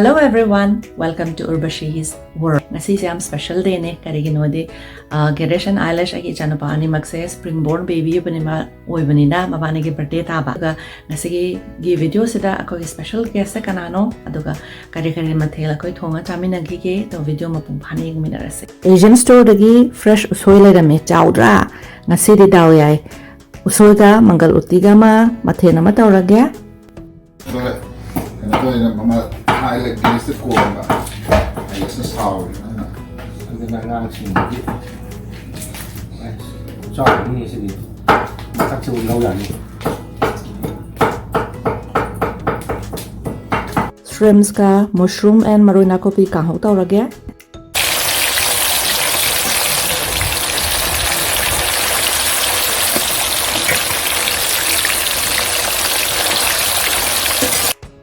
Hello everyone! Welcome to Urbashi's World. Ngasi se am special day ne karigino de Generation Eilish agi chanapa ani magse springborn baby banima oibani na mabani ge birthday ta ba ga ngasi gi video sida ako special guest kanano aduga kari mathela koi thonga chamina gi ge to video mapung phani gi minarase Asian store dagi fresh usoi le rame chawdra ngasi di daw yai usoi ga mangal utti ga ma mathena ma tawrage mama hai like this the core ba ai is the sound 근데 나랑 지금 여기 ጫው니 시리 딱지 올라오지 shrimps ka mushroom and marina kopi ka ho tawrage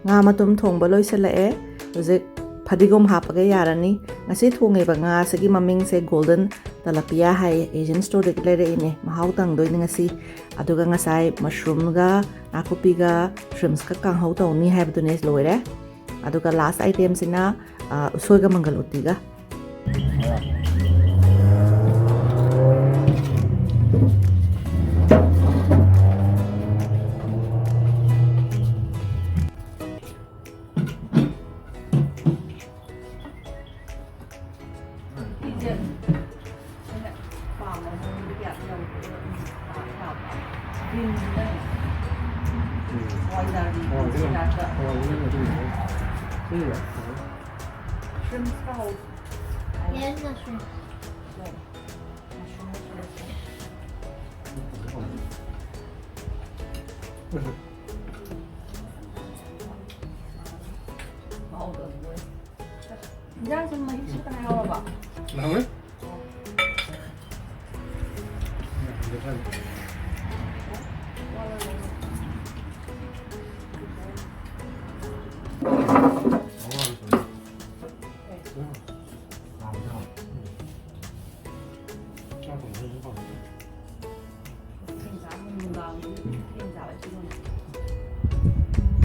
nga matum thongba loisalae hojik phadigom hapaga yarani ngasi thongeba nga sagi maming se golden talapia hai Asian store de lere ine mahau tang doi ngasi aduga ngasai mushroom ga akopi ga shrimps ka kang hau tawni haibdu ne loire aduga last item sina usoi ga mangal utti ga Yes, that's true. Ra xong mấy chiếc tay đâu bà? 나오네?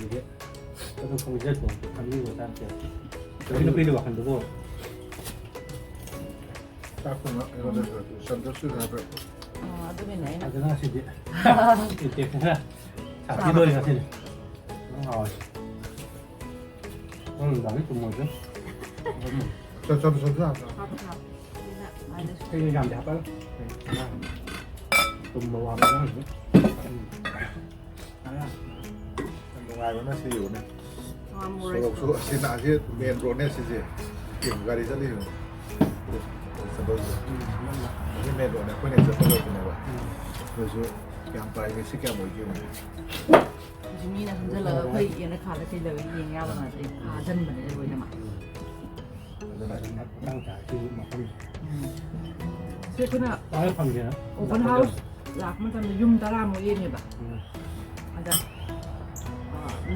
이게 저도 공제 좀 감리고 살게. 여기는 빨리 와 간다고. tak pun nó được santos tu na ba Ở bên này nè. 아, 내가 하시지. 이렇게 그냥 자, 기도리 하시지. 아. 오늘 나를 좀 뭐죠? santos Học học. cái làm đẹp á. Tùm mà làm nó nữa. ngai nó sẽอยู่ne Ngon so rồi. so sina je main road ne se je kim gari chali ho santos ni main road ne ko ne santos ne ba so yang pai ni se kya mo ji Jimmy là không rất là hơi yên nó khá là cái lời yên nhau là để khá dân mà để rồi nè mà. đang trả chứ mà không. Thế cái nào? Nói phần gì nữa? Open house lạcมันจะยุ่มตารางมื้อนี่บ่อาจารย์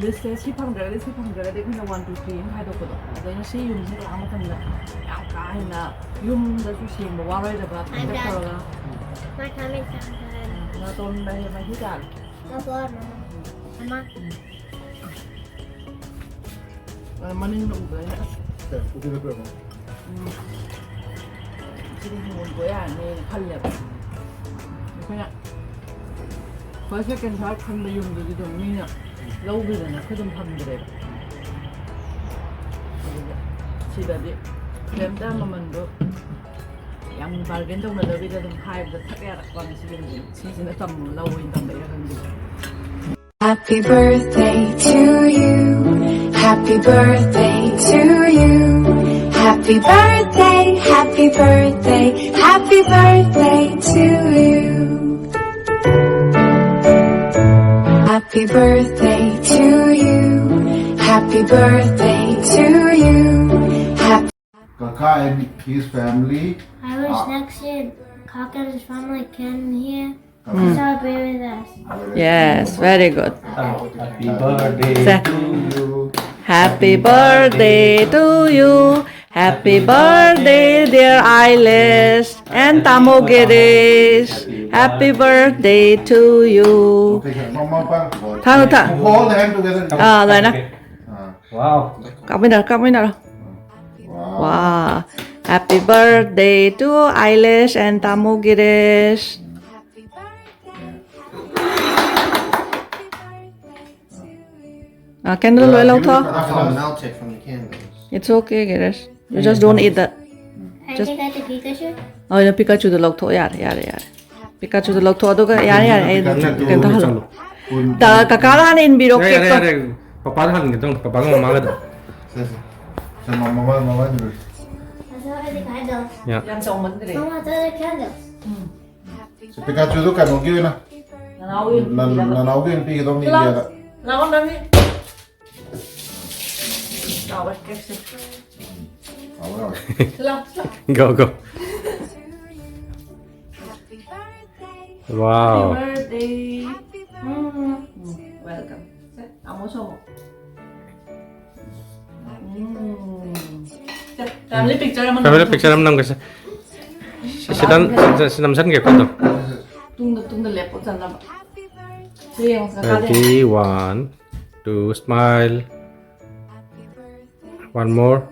list 1000 list 1000 de kuna 1 2 3 hai do ko da ya shi yum se la ma tan la ya ka na yum da su shi ma wa roi da ba ta ko la My coming sometime. na ton da ma hi da That's what Mama. man ni no ba ya te ku ti ba mo shi ni mo go ya ne khal le ba ko ya first second third kan da yum da do ni na lâu bây giờ là cái tâm thần cái đấy chỉ là đi đem ra mà mình được yang bargain trong là bây giờ tầm hai giờ thắt ra còn chỉ là tầm lâu in tầm đấy là gì Happy birthday to you. Happy birthday to you. Happy birthday, happy birthday, happy birthday to you. Happy birthday to you. Happy birthday to you. Happy kaka and his family I wish next year Kaka and his family came here to celebrate with us. yes very good Happy birthday Sa- to you. happy birthday to you happy birthday dear Eilish and Tamo Girish happy birthday to you okay mama pa Thang thang hold the hand together rồi nè Wow. Cặp bên nào, cặp bên nào. Wow. Happy birthday to Eilish and Tamu Girish. Candle loy lau tho. I'll take from the candles. It's okay, Girish. You just don't eat that. I take out the Pikachu. Oh, the Pikachu the lau tho. Yar. Pikachu the lau tho. Aduga yar. Kento halo. Ta kakala in biro cake to. Papa hal gitu, papa ngomong malah tuh. So mama dulu. I saw the candles. Ya. Yang song men I want the candles. Si Pikachu tu kan mungkin na. Nanawin pi kita ni dia. Lawan nami. Lawan cake. Awal. Lang. Go. Wow. Birthday. Welcome. Amo so. Family picture naman. Family picture naman kasi. Sinamsan kayo ko to. Tung the left o sana ba? Sige, mas kakali. Ready, 1, 2, smile. One more.